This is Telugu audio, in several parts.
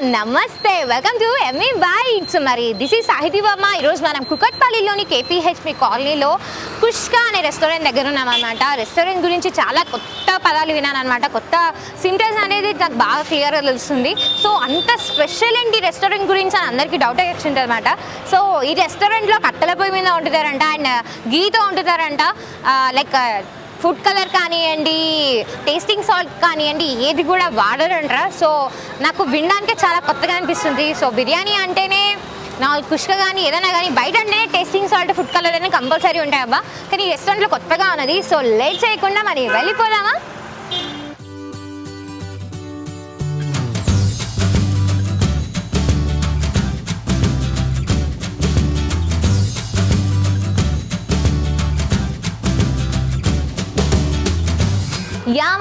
నమస్తే, వెల్కమ్ టు ఎమ్మీ బైట్స్. మరి దిస్ ఈజ్ సాహితీ వర్మ. ఈరోజు మనం కుకట్పల్లిలోని KPHB కాలనీలో కుష్కా అనే రెస్టారెంట్ దగ్గర ఉన్నామన్నమాట. రెస్టారెంట్ గురించి చాలా కొత్త పదాలు విన్నాను అనమాట. కొత్త సింటెన్స్ అనేది నాకు బాగా క్లియర్గా తెలుస్తుంది. సో అంత స్పెషల్ ఏంటి రెస్టారెంట్ గురించి అని అందరికీ డౌట్ వచ్చింది అనమాట. సో ఈ రెస్టారెంట్లో కట్టెల పొయ్యి మీద వండుతారంట అండ్ గీతో వండుతారంట. లైక్ ఫుడ్ కలర్ కానివ్వండి, టేస్టింగ్ సాల్ట్ కానివ్వండి, ఏది కూడా వాడరంటారా. సో నాకు వినడానికే చాలా కొత్తగా అనిపిస్తుంది. సో బిర్యానీ అంటేనే నాకు కుష్క కానీ ఏదైనా కానీ బయట అంటేనే టేస్టింగ్ సాల్ట్, ఫుడ్ కలర్ అనేది కంపల్సరీ ఉంటాయి అబ్బా. కానీ ఈ రెస్టారెంట్లో కొత్తగా ఉన్నది. సో లేట్ చేయకుండా మరి వెళ్ళిపోదామా?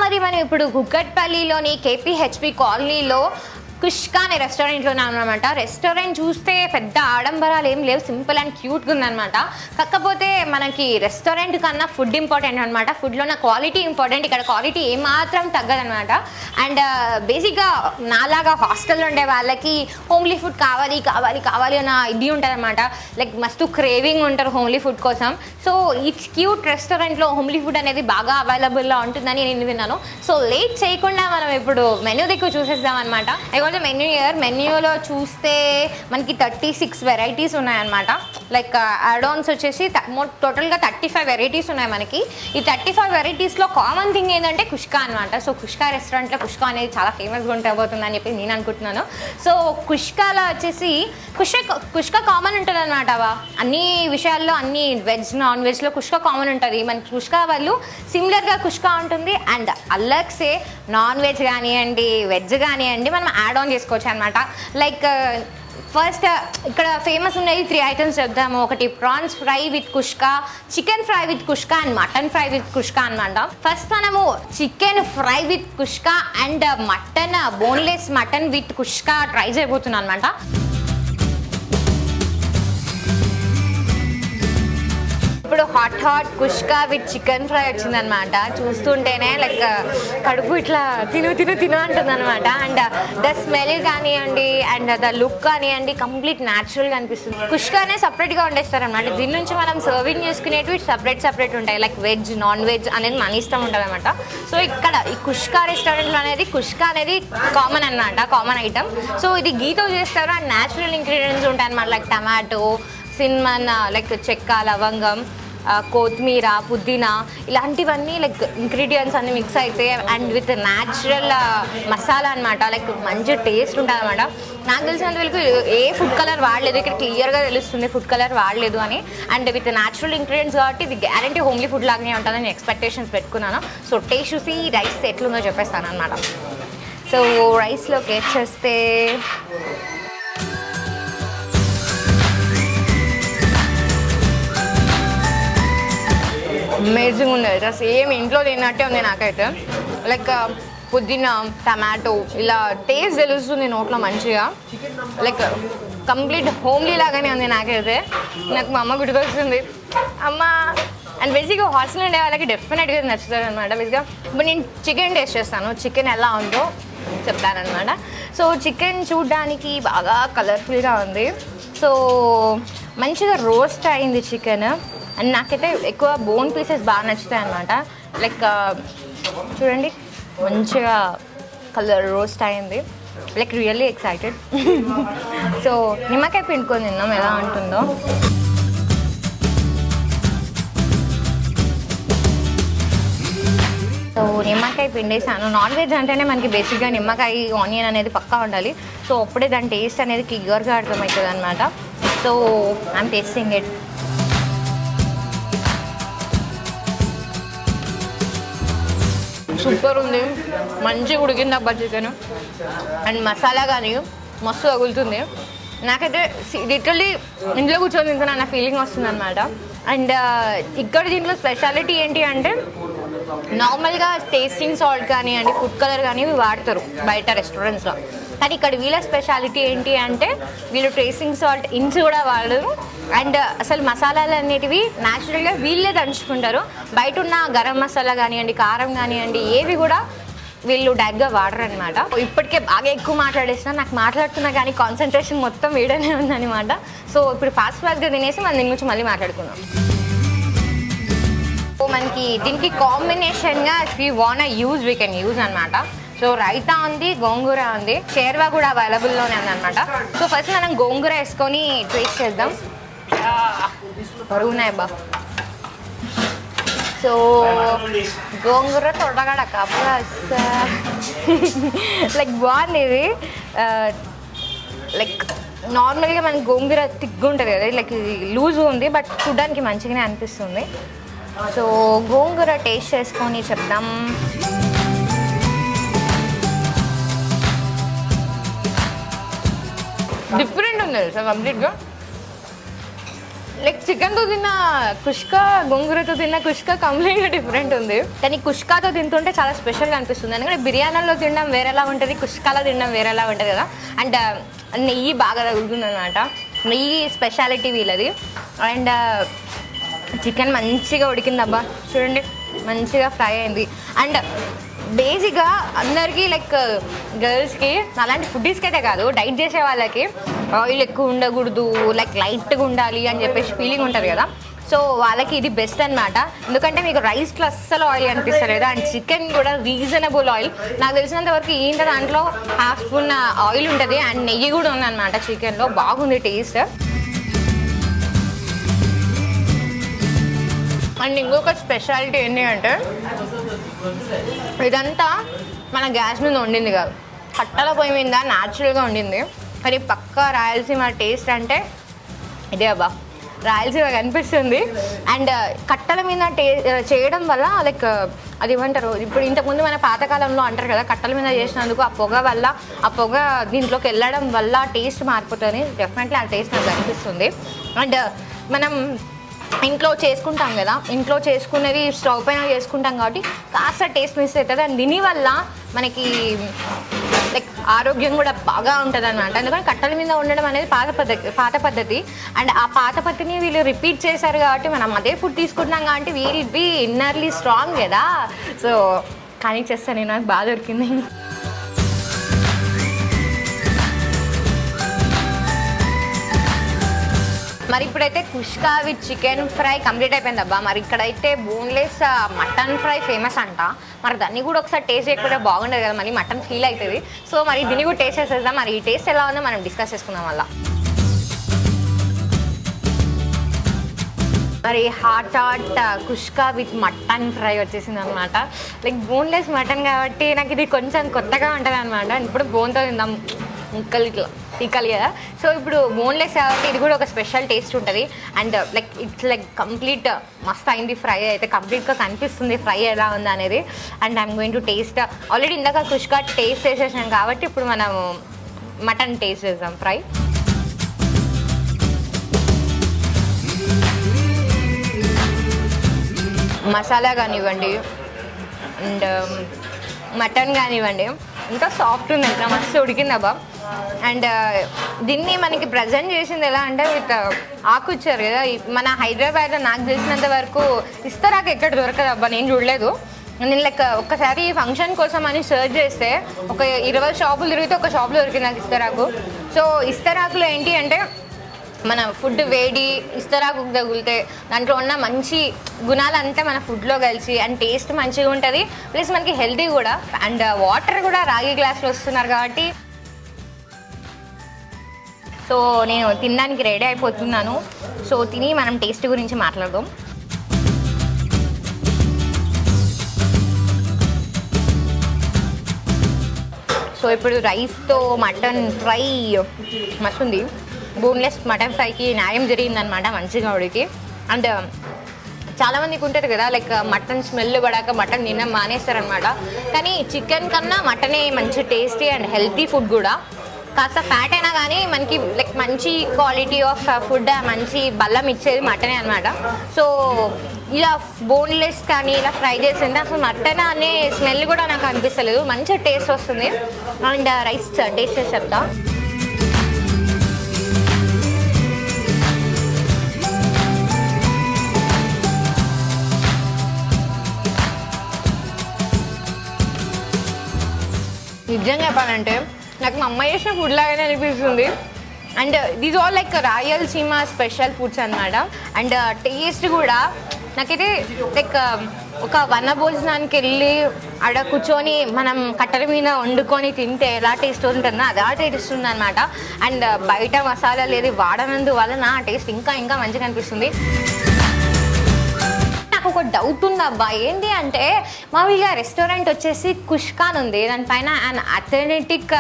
మరి మనం ఇప్పుడు కుకట్పల్లిలోని KPHB కాలనీలో కుష్కా అనే రెస్టారెంట్లో ఉన్నామన్నమాట. రెస్టారెంట్ చూస్తే పెద్ద ఆడంబరాలు ఏం లేవు, సింపుల్ అండ్ క్యూట్గా ఉందన్నమాట. కాకపోతే మనకి రెస్టారెంట్ కన్నా ఫుడ్ ఇంపార్టెంట్ అనమాట. ఫుడ్లో నా క్వాలిటీ ఇంపార్టెంట్. ఇక్కడ క్వాలిటీ ఏమాత్రం తగ్గదనమాట. అండ్ బేసిక్గా నాలాగా హాస్టల్లో ఉండే వాళ్ళకి హోమ్లీ ఫుడ్ కావాలి కావాలి కావాలి అన్న ఇది ఉంటుంది అనమాట. లైక్ మస్తు క్రేవింగ్ ఉంటారు హోమ్లీ ఫుడ్ కోసం. సో ఇట్స్ క్యూట్ రెస్టారెంట్లో హోమ్లీ ఫుడ్ అనేది బాగా అవైలబుల్లో ఉంటుందని నేను విన్నాను. సో లేట్ చేయకుండా మనం ఇప్పుడు మెన్యూ దిక్కు చూసేద్దాం అనమాట. మెన్యూ ఇయర్ మెన్యూలో చూస్తే మనకి 36 వెరైటీస్ ఉన్నాయన్నమాట. లైక్ యాడ్-ఆన్స్ వచ్చేసి టోటల్గా 35 వెరైటీస్ ఉన్నాయి మనకి. ఈ 35 వెరైటీస్లో కామన్ థింగ్ ఏంటంటే కుష్కా అనమాట. సో కుష్కా రెస్టారెంట్లో కుష్కా అనేది చాలా ఫేమస్గా ఉంటుందని చెప్పి నేను అనుకుంటున్నాను. సో కుష్కాలో వచ్చేసి కుష్కా కామన్ ఉంటుంది అనమాట. అన్ని విషయాల్లో అన్ని వెజ్ నాన్ వెజ్లో కుష్కా కామన్ ఉంటుంది. మనకి కుష్కా వాళ్ళు సిమిలర్గా కుష్కా ఉంటుంది. అండ్ అల్లక్సే నాన్ వెజ్ కానివ్వండి, వెజ్ కానివ్వండి మనం యాడ్ ఆన్ చేసుకోవచ్చు అనమాట. లైక్ ఫస్ట్ ఇక్కడ ఫేమస్ ఉన్నాయి 3 ఐటమ్స్ చెప్దాము. ఒకటి prawns fry with kushka, chicken fry with kushka and mutton fry with kushka అనమాట. ఫస్ట్ మనము chicken fry with kushka and mutton boneless mutton with kushka try చేయబోతున్నాను అనమాట. ఇప్పుడు hot kushka with chicken fry వచ్చిందనమాట. చూస్తుంటేనే లైక్ కడుపు ఇట్లా తిను అంటుంది అనమాట. అండ్ ద స్మెల్ కానివ్వండి అండ్ ద లుక్ కానివ్వండి కంప్లీట్ న్యాచురల్గా అనిపిస్తుంది. కుష్కానే సపరేట్గా వండేస్తారనమాట. దీని నుంచి మనం సర్వింగ్ చేసుకునేటివి సపరేట్ ఉంటాయి. లైక్ వెజ్ నాన్ వెజ్ అనేది మన ఇష్టం ఉంటుంది అనమాట. సో ఇక్కడ ఈ కుష్కా రెస్టారెంట్లో అనేది కుష్కా అనేది కామన్ అనమాట, కామన్ ఐటమ్. సో ఇది గీతో చేస్తారు అండ్ న్యాచురల్ ఇంగ్రీడియంట్స్ ఉంటాయి అనమాట. లైక్ టమాటో, సిన్నమన్, లైక్ చెక్క, లవంగం, కొత్తిమీర, పుదీనా ఇలాంటివన్నీ లైక్ ఇంగ్రీడియంట్స్ అన్ని మిక్స్ అయితే అండ్ విత్ న్యాచురల్ మసాలా అనమాట. లైక్ మంచి టేస్ట్ ఉంటుంది అనమాట. నాకు తెలిసినంత వరకు ఏ ఫుడ్ కలర్ వాడలేదు. ఇక్కడ క్లియర్గా తెలుస్తుంది ఫుడ్ కలర్ వాడలేదు అని. అండ్ విత్ న్యాచురల్ ఇంగ్రీడియంట్స్ కాబట్టి ఇది గ్యారంటీ హోమ్లీ ఫుడ్ లాగానే ఉంటుందని ఎక్స్పెక్టేషన్స్ పెట్టుకున్నాను. సో టేస్ట్ చూసి రైస్ ఎట్లుందో చెప్పేస్తాను అనమాట. సో రైస్లోకి వేసేస్తే అమేజింగ్ ఉంది. సేమ్ ఇంట్లో తిన్నట్టే ఉంది నాకైతే. లైక్ పుదీనా, టమాటో ఇలా టేస్ట్ తెలుస్తుంది నోట్లో మంచిగా. లైక్ కంప్లీట్ హోమ్లీ లాగానే ఉంది నాకైతే. నాకు మా అమ్మ గుర్తొస్తుంది. అమ్మ అండ్ బేసిక్గా హాస్టల్ ఉండే వాళ్ళకి డెఫినెట్గా నచ్చుతుంది అనమాట. బేసిక్గా ఇప్పుడు నేను చికెన్ టేస్ట్ చేస్తాను. చికెన్ ఎలా ఉందో చెప్తానమాట. సో చికెన్ చూడ్డానికి బాగా కలర్ఫుల్గా ఉంది. సో మంచిగా రోస్ట్ అయింది చికెన్. అండ్ నాకైతే ఎక్కువ బోన్ పీసెస్ బాగా నచ్చుతాయి అనమాట. లైక్ చూడండి మంచిగా కలర్ రోస్ట్ అయింది. Like really excited. సో నిమ్మకాయ పిండుకొని తిన్నాం ఎలా ఉంటుందో. సో నిమ్మకాయ పిండేసాను. నాన్ వెజ్ అంటేనే మనకి బేసిక్గా నిమ్మకాయ, ఆనియన్ అనేది పక్కా ఉండాలి. సో అప్పుడే దాని టేస్ట్ అనేది క్లియర్గా అర్థమవుతుంది అనమాట. So I'm tasting it. Super ఉంది, మంచిగా ఉడికింది అబ్బా చికెన్. అండ్ మసాలా కానీ మస్తు తగులుతుంది. నాకైతే లిటరల్లీ ఇంట్లో కూర్చొని తింటున్నా అన్న ఫీలింగ్ వస్తుంది అనమాట. అండ్ ఇక్కడ దీంట్లో స్పెషాలిటీ ఏంటి అంటే నార్మల్గా టేస్టింగ్ సాల్ట్ కానివ్వండి, ఫుడ్ కలర్ కానీ ఇవి వాడతారు బయట రెస్టారెంట్స్లో. కానీ ఇక్కడ వీళ్ళ స్పెషాలిటీ ఏంటి అంటే వీళ్ళు టేస్టింగ్ సాల్ట్ ఇన్స్ కూడా వాడరు. అండ్ అసలు మసాలాలు అనేటివి న్యాచురల్గా వీళ్ళే దంచుకుంటారు. బయట ఉన్న గరం మసాలా కానివ్వండి, కారం కానివ్వండి ఏవి కూడా వీళ్ళు డైరెక్ట్గా వాడరు అనమాట. ఇప్పటికే బాగా ఎక్కువ మాట్లాడేసిన నాకు మాట్లాడుతున్నా కానీ కాన్సన్ట్రేషన్ మొత్తం వీడనే ఉందన్నమాట. సో ఇప్పుడు ఫాస్ట్గా తినేసి మనం దీని గురించి మళ్ళీ మాట్లాడుకుందాం. సో మనకి దీనికి కాంబినేషన్గా if you want use we can use అనమాట. సో రైతా ఉంది, గోంగూర ఉంది, షేర్వా కూడా అవైలబుల్లోనే ఉందన్నమాట. సో ఫస్ట్ మనం గోంగూర వేసుకొని టేస్ట్ చేద్దాం. బరువున్నాయి బా. సో గోంగూర తొడగడక ప్లస్ లైక్ బాగుంది ఇది. లైక్ నార్మల్గా మనకి గోంగూర తిగ్గు ఉంటుంది కదా, లైక్ ఇది లూజ్ ఉంది బట్ చూడడానికి మంచిగానే అనిపిస్తుంది. సో గోంగూర టేస్ట్ చేసుకొని చెప్దాం. డిఫరెంట్ ఉంది సార్ కంప్లీట్గా. లైక్ చికెన్తో తిన్న కుష్కా, గోంగూరతో తిన్న కుష్కా కంప్లీట్గా డిఫరెంట్ ఉంది. కానీ కుష్కాతో తింటుంటే చాలా స్పెషల్గా అనిపిస్తుంది. ఎందుకంటే బిర్యానీలో తినడం వేరేలా ఉంటుంది, కుష్కాలో తినడం వేరేలా ఉంటుంది కదా. అండ్ నెయ్యి బాగా తగులుతుంది అనమాట. నెయ్యి స్పెషాలిటీ వీళ్ళది. అండ్ చికెన్ మంచిగా ఉడికిందబ్బా, చూడండి మంచిగా ఫ్రై అయింది. అండ్ బేసిక్గా అందరికీ లైక్ గర్ల్స్కి, అలాంటి ఫుడ్డీస్కి అయితే కాదు, డైట్ చేసే వాళ్ళకి ఆయిల్ ఎక్కువ ఉండకూడదు, లైక్ లైట్గా ఉండాలి అని చెప్పేసి ఫీలింగ్ ఉంటుంది కదా. సో వాళ్ళకి ఇది బెస్ట్ అనమాట. ఎందుకంటే మీకు రైస్లో అస్సలు ఆయిల్ అనిపిస్తారు కదా, అండ్ చికెన్ కూడా రీజనబుల్ ఆయిల్. నాకు తెలిసినంత వరకు ఏంటో దాంట్లో హాఫ్ స్పూన్ ఆయిల్ ఉంటుంది అండ్ నెయ్యి కూడా ఉందన్నమాట చికెన్లో. బాగుంది టేస్ట్. అండ్ ఇంకొక స్పెషాలిటీ ఏంటి అంటే ఇదంతా మన గ్యాస్ మీద వండింది కాదు, కట్టెల పొయ్యి మీద న్యాచురల్గా వండింది. కానీ పక్కా రాయలసీమ టేస్ట్ అంటే ఇదే అబ్బా, రాయలసీమ కనిపిస్తుంది. అండ్ కట్టెల మీద చేయడం వల్ల లైక్ అది ఏమంటారు, ఇప్పుడు ఇంతకుముందు మన పాతకాలంలో అంటారు కదా, కట్టెల మీద చేసినందుకు ఆ పొగ వల్ల, ఆ పొగ దీంట్లోకి వెళ్ళడం వల్ల టేస్ట్ మారిపోతుంది. డెఫినెట్లీ ఆ టేస్ట్ నాకు అనిపిస్తుంది. అండ్ మనం ఇంట్లో చేసుకుంటాం కదా, ఇంట్లో చేసుకునేవి స్టవ్ పైన చేసుకుంటాం కాబట్టి కాస్త టేస్ట్ మిస్ అవుతుంది. అండ్ దీనివల్ల మనకి లైక్ ఆరోగ్యం కూడా బాగా ఉంటుంది అనమాట. ఎందుకంటే కట్టెల మీద ఉండడం అనేది పాత పద్ధతి. అండ్ ఆ పాత పద్ధతిని వీళ్ళు రిపీట్ చేశారు కాబట్టి మనం అదే ఫుడ్ తీసుకుంటున్నాం కాబట్టి వీల్ బీ ఇన్నర్లీ స్ట్రాంగ్ కదా. సో కానీ చేస్తాను నేను, నాకు బాగా దొరికింది. మరి ఇప్పుడైతే కుష్కా విత్ చికెన్ ఫ్రై కంప్లీట్ అయిపోయింది అబ్బా. మరి ఇక్కడైతే బోన్లెస్ మటన్ ఫ్రై ఫేమస్ అంట. మరి దాన్ని కూడా ఒకసారి టేస్ట్ చేయకపోతే బాగుండదు కదా, మళ్ళీ మటన్ ఫీల్ అవుతుంది. సో మరి దీన్ని కూడా టేస్ట్ చేసేద్దాం. మరి ఈ టేస్ట్ ఎలా ఉందో మనం డిస్కస్ చేసుకుందాం వల్ల. మరి hot kushka with mutton fry వచ్చేసింది అనమాట. లైక్ బోన్లెస్ మటన్ కాబట్టి నాకు ఇది కొంచెం కొత్తగా ఉంటుంది అనమాట. ఇప్పుడు బోన్తో తిందాం, ముక్కలు ఇట్లా తీకాలి కదా. సో ఇప్పుడు బోన్లెస్ కాబట్టి ఇది కూడా ఒక స్పెషల్ టేస్ట్ ఉంటుంది. And like it's like complete మస్త్ అయింది ఫ్రై అయితే, కంప్లీట్గా కనిపిస్తుంది ఫ్రై ఎలా ఉంది అనేది. And I'm going to taste. Already ఇందాక కుష్కా టేస్ట్ చేసేసాం కాబట్టి ఇప్పుడు మనం మటన్ టేస్ట్ చేద్దాం ఫ్రై. మసాలా కానివ్వండి అండ్ మటన్ కానివ్వండి ఇంకా సాఫ్ట్ ఉంది, ఇంకా మస్తు ఉడికిందబ్బా. అండ్ దీన్ని మనకి ప్రజెంట్ చేసింది ఎలా అంటే విత్ ఆకు ఇచ్చారు కదా. మన హైదరాబాద్లో నాకు తెలిసినంత వరకు ఇస్తరాకు ఎక్కడ దొరకదబ్బా, నేను చూడలేదు. నేను లైక్ ఒక్కసారి ఫంక్షన్ కోసం అని సర్చ్ చేస్తే ఒక 20 షాపులు తిరిగితే ఒక షాప్లో దొరికింది నాకు ఇస్తరాకు. సో ఇస్తరాకులో ఏంటి అంటే మన ఫుడ్ వేడి ఇస్తరాకు తగిలితే దాంట్లో ఉన్న మంచి గుణాలంతా మన ఫుడ్లో కలిసి అండ్ టేస్ట్ మంచిగా ఉంటుంది, ప్లస్ మనకి హెల్తీ కూడా. అండ్ వాటర్ కూడా రాగి గ్లాస్లో వస్తున్నారు కాబట్టి సో నేను తినడానికి రెడీ అయిపోతున్నాను. సో తిని మనం టేస్ట్ గురించి మాట్లాడదాం. సో ఇప్పుడు రైస్తో మటన్ ఫ్రై మస్తుంది. బోన్లెస్ మటన్ ఫ్రైకి న్యాయం జరిగిందనమాట, మంచిగా ఉడికి. అండ్ చాలామందికి ఉంటుంది కదా లైక్ మటన్ స్మెల్ పడాక మటన్ తినడం మానేస్తారనమాట. కానీ చికెన్ కన్నా మటనే మంచి టేస్టీ అండ్ హెల్తీ ఫుడ్ కూడా. కాస్త ఫ్యాట్ అయినా కానీ మనకి లైక్ మంచి క్వాలిటీ ఆఫ్ ఫుడ్, మంచి బలం ఇచ్చేది మటనే అనమాట. సో ఇలా బోన్లెస్ కానీ ఇలా ఫ్రై చేసింది అసలు మటన్ అనే స్మెల్ కూడా నాకు అనిపిస్తలేదు, మంచి టేస్ట్ వస్తుంది. అండ్ రైస్ టేస్ట్ చేసి చెప్తా. నిజంగా చెప్పాలంటే నాకు మా అమ్మ చేసిన ఫుడ్ లాగానే అనిపిస్తుంది. And these all like Rayalaseema special foods అనమాట. అండ్ టేస్ట్ కూడా నాకైతే లైక్ ఒక వన భోజనానికి వెళ్ళి ఆడ కూర్చొని మనం కట్టెల మీద వండుకొని తింటే ఎలా టేస్ట్ ఉంటుందో అదే టేస్ట్ ఉంది అనమాట. అండ్ బయట మసాలాలు ఏది వాడనందు వలన ఆ టేస్ట్ ఇంకా ఇంకా మంచిగా అనిపిస్తుంది. నాకు ఒక డౌట్ ఉంది అబ్బా, ఏంటి అంటే మామూలుగా రెస్టారెంట్ వచ్చేసి కుష్కా అని ఉంది, దానిపైన అండ్ అథెంటిక్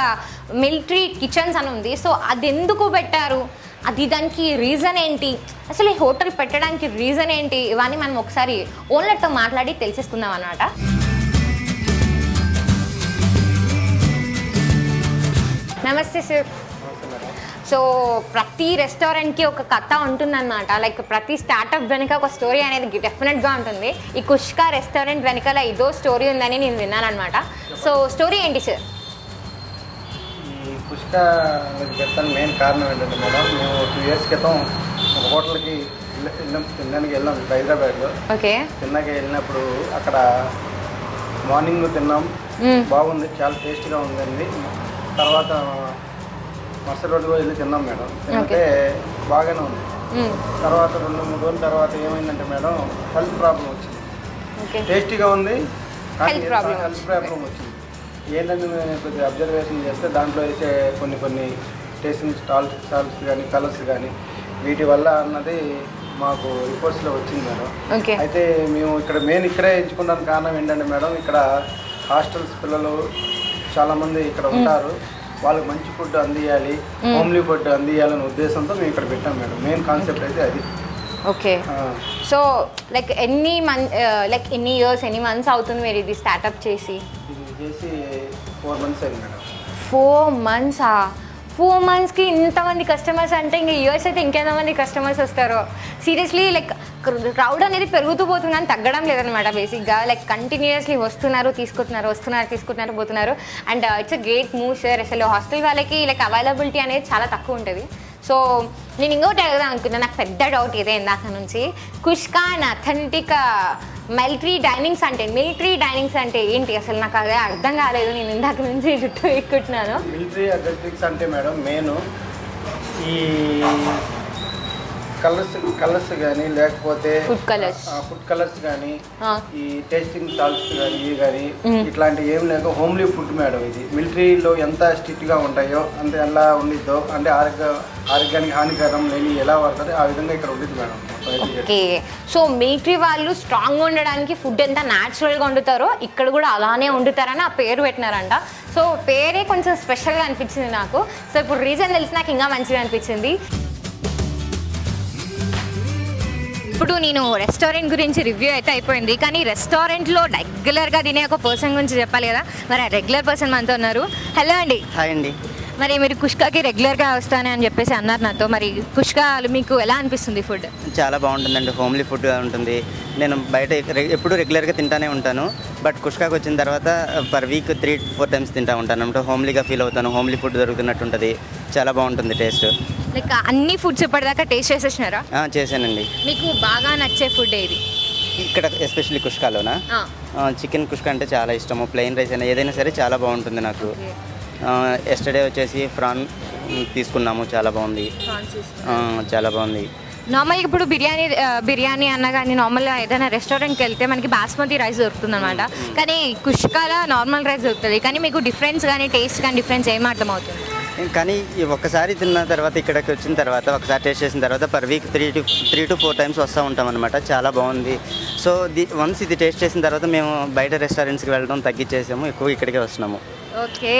మిలిటరీ కిచెన్స్ అని ఉంది. సో అది ఎందుకు పెట్టారు, అది దానికి రీజన్ ఏంటి, అసలు ఈ హోటల్ పెట్టడానికి రీజన్ ఏంటి, ఇవన్నీ మనం ఒకసారి ఓనర్తో మాట్లాడి తెలిసేసుకుందాం అన్నమాట. నమస్తే సార్. సో ప్రతి రెస్టారెంట్కి ఒక కథ ఉంటుందన్నమాట. లైక్ ప్రతి స్టార్టప్ వెనుక ఒక స్టోరీ అనేది డెఫినెట్గా ఉంటుంది. ఈ కుష్కా రెస్టారెంట్ వెనకాల ఇదో స్టోరీ ఉందని నేను విన్నాను అనమాట. సో స్టోరీ ఏంటి సార్? ఈ కుష్కా చెప్తాను మెయిన్ కారణం ఏంటంటే మేడం, మేము 2 years క్రితం ఒక హోటల్కి తినడానికి వెళ్ళాం హైదరాబాద్లో. ఓకే. తిన్నాక వెళ్ళినప్పుడు అక్కడ మార్నింగ్ తిన్నాం, బాగుంది, చాలా టేస్ట్గా ఉందండి. తర్వాత మరుసటి రోజు వెళ్ళి తిన్నాం మేడం, తింటే బాగానే ఉంది. తర్వాత 2-3 రోజుల తర్వాత ఏమైందంటే మేడం, హెల్త్ ప్రాబ్లం వచ్చింది. టేస్టీగా ఉంది కానీ హెల్త్ ప్రాబ్లం వచ్చింది. ఏంటంటే మేము కొద్దిగా అబ్జర్వేషన్ చేస్తే దాంట్లో వేసే కొన్ని టేస్టింగ్ సాల్ట్స్ కానీ కలర్స్ కానీ వీటి వల్ల అన్నది మాకు రిపోర్ట్స్లో వచ్చింది మేడం. అయితే మేము ఇక్కడే ఎంచుకోవడానికి కారణం ఏంటంటే మేడం, ఇక్కడ హాస్టల్స్ పిల్లలు చాలామంది ఇక్కడ ఉంటారు, వాళ్ళకి మంచి ఫుడ్ అందియాలి, హోమ్లీ ఫుడ్ అందియాలనే ఉద్దేశంతో మేము ఇక్కడ పెట్టాం మేడం. మెయిన్ కాన్సెప్ట్ అయితే అది. ఓకే. సో లైక్ ఎన్ని ఇయర్స్ ఎన్ని మంత్స్ అవుతుంది మీరు ఇది స్టార్ట్అప్ చేసి? ఇది చేసి 4 months అయింది మేడం. 4 months? 4 monthsకి ఇంతమంది కస్టమర్స్ అంటే ఇంకా ఇయర్స్ అయితే ఇంకెంతమంది కస్టమర్స్ వస్తారో. సీరియస్లీ లైక్ క్రౌడ్ అనేది పెరుగుతూ పోతుంది అని తగ్గడం లేదనమాట. బేసిక్గా లైక్ కంటిన్యూస్లీ తీసుకుంటున్నారు పోతున్నారు. And it's a great move sir. అసలు హాస్టల్ వాళ్ళకి లైక్ అవైలబిలిటీ అనేది చాలా తక్కువ ఉంటుంది. సో నేను ఇంకోటి అడుగుదాం అనుకున్నాను, నాకు పెద్ద డౌట్ ఇదే ఇందాక నుంచి. కుష్కా అండ్ అథెంటిక్ మిలిటరీ డైనింగ్స్ అంటే ఏంటి అసలు? నాకు అదే అర్థం కాలేదు. నేను ఇందాక నుంచి చుట్టూ ఎక్కుతున్నాను. మిలిటరీ అథెంటిక్స్ అంటే మేడం మెయిన్ ఈ కలర్స్ కానీ లేకపోతే ఫుడ్ కలర్స్ కానీ ఈ టేస్టింగ్ సాల్ట్స్ కానీ ఇవి కానీ ఇట్లాంటివి ఏం లేక హోమ్లీ ఫుడ్ మేడం. ఇది మిలిటరీలో ఎంత స్ట్రిక్ట్గా ఉంటాయో అంతే ఎలా ఉండిద్దో, అంటే ఆరోగ్యానికి హానికరం లేని ఎలా వాడతారో ఆ విధంగా ఇక్కడ ఉంటుంది మేడం. ఓకే. సో మిలిటరీ వాళ్ళు స్ట్రాంగ్గా ఉండడానికి ఫుడ్ ఎంత న్యాచురల్గా వండుతారో ఇక్కడ కూడా అలానే వండుతారని ఆ పేరు పెట్టినారంట. సో పేరే కొంచెం స్పెషల్గా అనిపించింది నాకు. సో ఇప్పుడు రీజన్ తెలిసి నాకు ఇంకా మంచిగా అనిపించింది. ఇప్పుడు నేను రెస్టారెంట్ గురించి రివ్యూ అయితే అయిపోయింది, కానీ రెస్టారెంట్లో రెగ్యులర్గా తినే ఒక పర్సన్ గురించి చెప్పాలి కదా. మరి ఆ రెగ్యులర్ పర్సన్ మనతో ఉన్నారు. హలో అండి. హాయ్ అండి. మరి మీరు కుష్కాకి రెగ్యులర్గా వస్తానే అని చెప్పేసి అన్నారు నాతో. మరి కుష్కా మీకు ఎలా అనిపిస్తుంది ఫుడ్? చాలా బాగుంటుందండి, హోమ్లీ ఫుడ్ ఉంటుంది. నేను బయట ఎప్పుడు రెగ్యులర్గా తింటానే ఉంటాను, బట్ కుష్కాకి వచ్చిన తర్వాత పర్ వీక్ 3-4 times తింటా ఉంటాను. అంటే హోమ్లీగా ఫీల్ అవుతాను, హోమ్లీ ఫుడ్ దొరుకుతున్నట్టు ఉంటుంది, చాలా బాగుంటుంది టేస్ట్. లైక్ అన్ని ఫుడ్స్ ఇప్పటిదాకా టేస్ట్ చేసేసినారా? చేశానండి. మీకు బాగా నచ్చే ఫుడ్ ఏది ఇక్కడ? ఎస్పెషల్లీ కుష్కాలోనా చికెన్ కుష్కా అంటే చాలా ఇష్టము. ప్లెయిన్ రైస్ అయినా ఏదైనా సరే చాలా బాగుంటుంది నాకు. ఎస్టర్డే వచ్చేసి ప్రాన్ తీసుకున్నాము, చాలా బాగుంది. నార్మల్గా ఇప్పుడు బిర్యానీ అన్న కానీ నార్మల్గా ఏదైనా రెస్టారెంట్కి వెళ్తే మనకి బాస్మతి రైస్ దొరుకుతుంది అనమాట, కానీ కుష్కాలో నార్మల్ రైస్ దొరుకుతుంది. కానీ మీకు డిఫరెన్స్ కానీ టేస్ట్ కానీ డిఫరెన్స్ ఏం అర్థమవుతుంది? కానీ ఒక్కసారి తిన్న తర్వాత ఇక్కడికి వచ్చిన తర్వాత ఒకసారి టేస్ట్ చేసిన తర్వాత పర్ వీక్ 3-4 times వస్తూ ఉంటాం అనమాట. చాలా బాగుంది. సో వన్స్ ఇది టేస్ట్ చేసిన తర్వాత మేము బయట రెస్టారెంట్స్కి వెళ్ళడం తగ్గించేసాము, ఎక్కువ ఇక్కడికే వస్తున్నాము. ఓకే.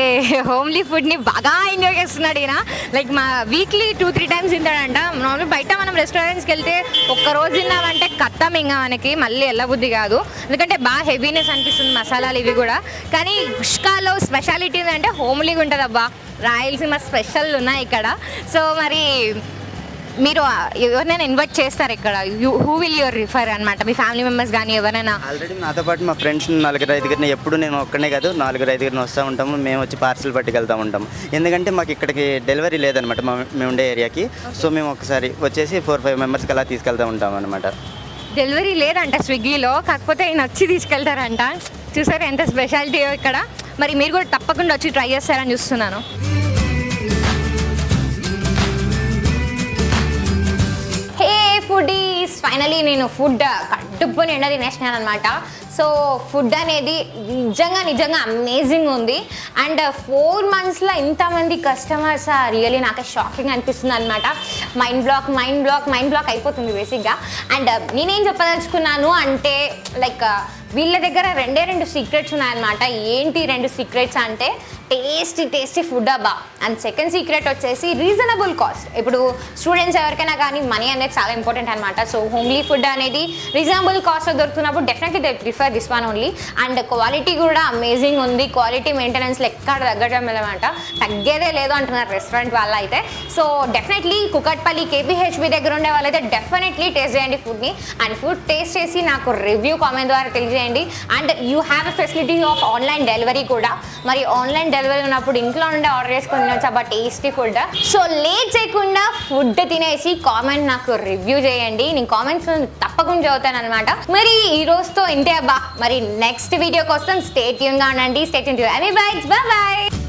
హోమ్లీ ఫుడ్ని బాగా ఎంజాయ్ చేస్తున్నాడు ఈయన. లైక్ మా వీక్లీ 2-3 times తింటాడంట. మామూలు బయట మనం రెస్టారెంట్స్కి వెళ్తే ఒక్కరోజు తిన్నామంటే కట్టం ఇంకా మనకి మళ్ళీ వెళ్ళబుద్ధి కాదు, ఎందుకంటే బాగా హెవీనెస్ అనిపిస్తుంది మసాలాలు ఇవి కూడా. కానీ కుష్కాలో స్పెషాలిటీ అంటే హోమ్లీగా ఉంటుంది అబ్బా. రాయలసీమ స్పెషల్ ఉన్నాయి ఇక్కడ. సో మరి మీరు ఎవరినైనా ఇన్వైట్ చేస్తారు ఇక్కడ? హూ విల్ యువర్ రిఫర్ అనమాట, మీ ఫ్యామిలీ మెంబర్స్ కానీ ఎవరైనా? ఆల్రెడీ నాతో పాటు మా ఫ్రెండ్స్ 4-5 ఎప్పుడు నేను ఒక్కనే కాదు 4-5 వస్తూ ఉంటాము. మేము వచ్చి పార్సల్ పట్టుకెళ్తూ ఉంటాము, ఎందుకంటే మాకు ఇక్కడికి డెలివరీ లేదనమాట మేము ఉండే ఏరియాకి. సో మేము ఒకసారి వచ్చేసి 4-5 మెంబర్స్కి అలా తీసుకెళ్తూ ఉంటాం అనమాట. డెలివరీ లేదంట స్విగ్గీలో, కాకపోతే ఆయన వచ్చి తీసుకెళ్తారంట. చూసారు ఎంత స్పెషాలిటీ ఇక్కడ. మరి మీరు కూడా తప్పకుండా వచ్చి ట్రై చేస్తారని చూస్తున్నాను. హే ఫుడీస్, ఫైనలీ నేను ఫుడ్ కడుపు నిండా తినేసినాను అనమాట. సో ఫుడ్ అనేది నిజంగా అమేజింగ్ ఉంది. అండ్ 4 monthsలో ఇంతమంది కస్టమర్స్ రియల్లీ నాకే షాకింగ్ అనిపిస్తుంది అనమాట. మైండ్ బ్లాక్ అయిపోతుంది బేసిక్గా. అండ్ నేనేం చెప్పదలుచుకున్నాను అంటే లైక్ వీళ్ళ దగ్గర 2 సీక్రెట్స్ ఉన్నాయన్నమాట. ఏంటి 2 సీక్రెట్స్ అంటే టేస్టీ ఫుడ్ అబ్బా. అండ్ సెకండ్ సీక్రెట్ వచ్చేసి రీజనబుల్ కాస్ట్. ఇప్పుడు స్టూడెంట్స్ ఎవరికైనా కానీ మనీ అనేది చాలా ఇంపార్టెంట్ అనమాట. సో హోమ్లీ ఫుడ్ అనేది రీజనబుల్ కాస్ట్లో దొరుకుతున్నప్పుడు definitely they prefer this one only. And quality కూడా అమేజింగ్ ఉంది. క్వాలిటీ మెయింటెనెన్స్లో ఎక్కడ తగ్గడం లేదన్నమాట, తగ్గేదే లేదు అంటున్నారు రెస్టారెంట్ వాళ్ళ అయితే. సో డెఫినెట్లీ కుకట్పల్లి KPHB దగ్గర ఉండే వాళ్ళైతే డెఫినెట్లీ టేస్ట్ చేయండి ఫుడ్ని. అండ్ ఫుడ్ టేస్ట్ చేసి నాకు రివ్యూ కామెంట్ ద్వారా తెలియజేయండి. And you have a facility of online delivery కూడా. మరి ఆన్లైన్ డెలివరీ ఉన్నప్పుడు ఇంట్లో నుండి ఆర్డర్ చేసుకొని తినొచ్చు అబ్బా టేస్టీ ఫుడ్. సో లేట్ చేయకుండా ఫుడ్ తినేసి కామెంట్ నాకు రివ్యూ చేయండి. నేను కామెంట్స్ తప్పకుండా చదువుతాను అనమాట. మరి ఈ రోజుతో ఇంతే అబ్బా. మరి నెక్స్ట్ వీడియో కోసం స్టే ట్యూన్గా ఉండండి. Stay tune to Byte. Bye.